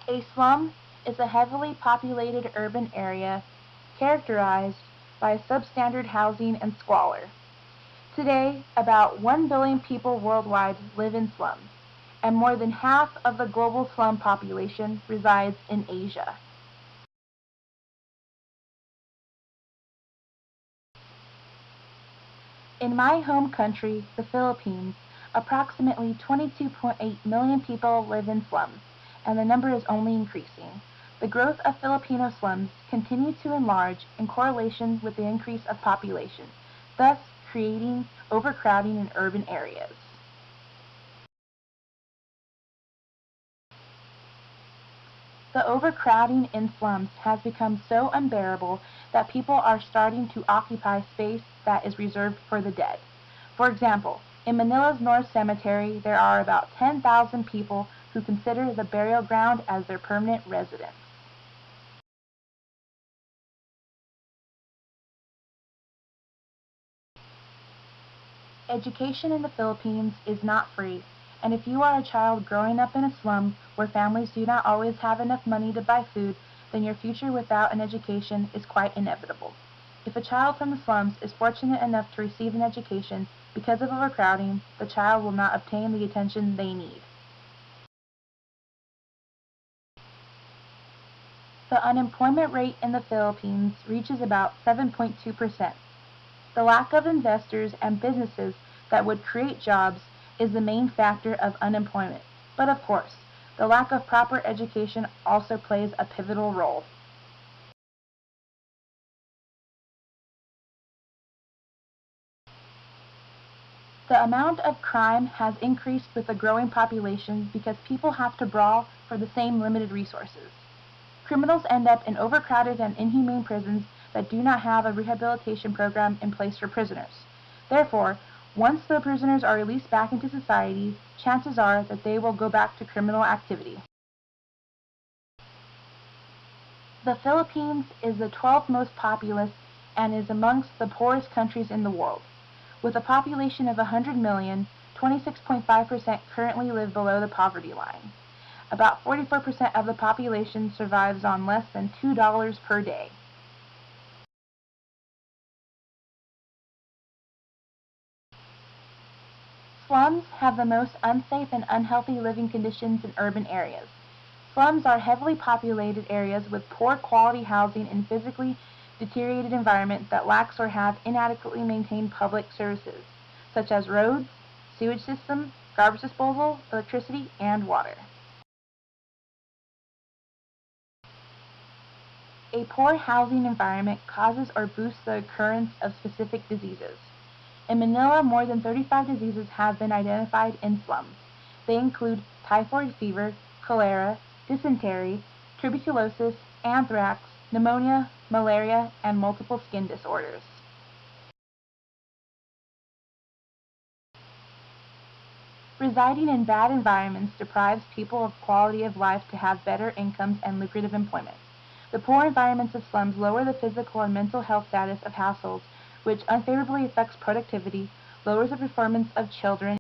A slum is a heavily populated urban area characterized by substandard housing and squalor. Today, about 1 billion people worldwide live in slums, and more than half of the global slum population resides in Asia. In my home country, the Philippines, approximately 22.8 million people live in slums, and the number is only increasing. The growth of Filipino slums continues to enlarge in correlation with the increase of population, thus creating overcrowding in urban areas. The overcrowding in slums has become so unbearable that people are starting to occupy space that is reserved for the dead. For example, in Manila's North Cemetery, there are about 10,000 people who consider the burial ground as their permanent residence. Education in the Philippines is not free, and if you are a child growing up in a slum where families do not always have enough money to buy food, then your future without an education is quite inevitable. If a child from the slums is fortunate enough to receive an education, because of overcrowding, the child will not obtain the attention they need. The unemployment rate in the Philippines reaches about 7.2%. The lack of investors and businesses that would create jobs is the main factor of unemployment. But of course, the lack of proper education also plays a pivotal role. The amount of crime has increased with the growing population because people have to brawl for the same limited resources. Criminals end up in overcrowded and inhumane prisons that do not have a rehabilitation program in place for prisoners. Therefore, once the prisoners are released back into society, chances are that they will go back to criminal activity. The Philippines is the 12th most populous and is amongst the poorest countries in the world. With a population of 100 million, 26.5% currently live below the poverty line. About 44% of the population survives on less than $2 per day. Slums have the most unsafe and unhealthy living conditions in urban areas. Slums are heavily populated areas with poor quality housing and physically deteriorated environment that lacks or have inadequately maintained public services, such as roads, sewage system, garbage disposal, electricity, and water. A poor housing environment causes or boosts the occurrence of specific diseases. In Manila, more than 35 diseases have been identified in slums. They include typhoid fever, cholera, dysentery, tuberculosis, anthrax, pneumonia, malaria, and multiple skin disorders. Residing in bad environments deprives people of quality of life to have better incomes and lucrative employment. The poor environments of slums lower the physical and mental health status of households, which unfavorably affects productivity, lowers the performance of children,